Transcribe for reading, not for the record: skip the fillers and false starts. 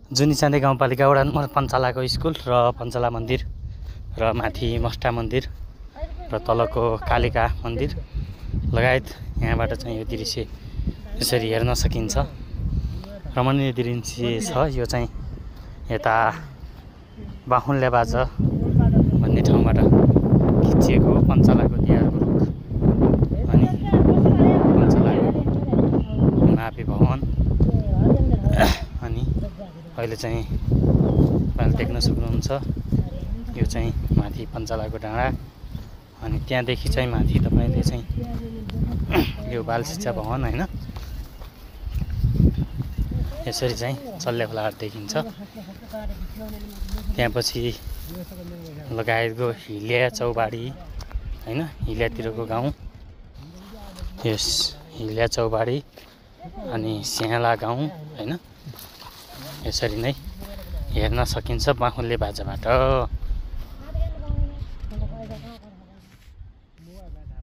जुनिचाँदे गाउँपालिका वडा number पञ्चालाको school र पञ्चाला मन्दिर र माथि मस्टा मन्दिर र तलको कालिका मन्दिर लगायत यहाँबाट चाहिँ यो दृश्य यसरी हेर्न सकिन्छ। रमणीय दृश्य छ यो चाहिँ यता बाहुनले बाजा भन्ने ठाउँबाट खिचिएको हो। पञ्चालाको दियारको रुख अनि पञ्चालाको मापी भवन अनि अहिले चाहिँ तपाईले देख्न सक्नुहुन्छ यो चाहिँ माथि पञ्चालाको डाँडा अनि त्यहाँदेखि चाहिँ माथि तपाईले चाहिँ यो बाल शिक्षा भवन हैन यसरी चाहिँ सल्लेखोलाहट देखिन्छ। त्यहाँपछि लगायतको हिल्या चौबाडी हैन हिल्यातिरको गाउँ यस हिल्या चौबाडी अनि स्याला गाउँ हैन यसरी नै हेर्न सकिन्छ बाहुनले बाजाबाट।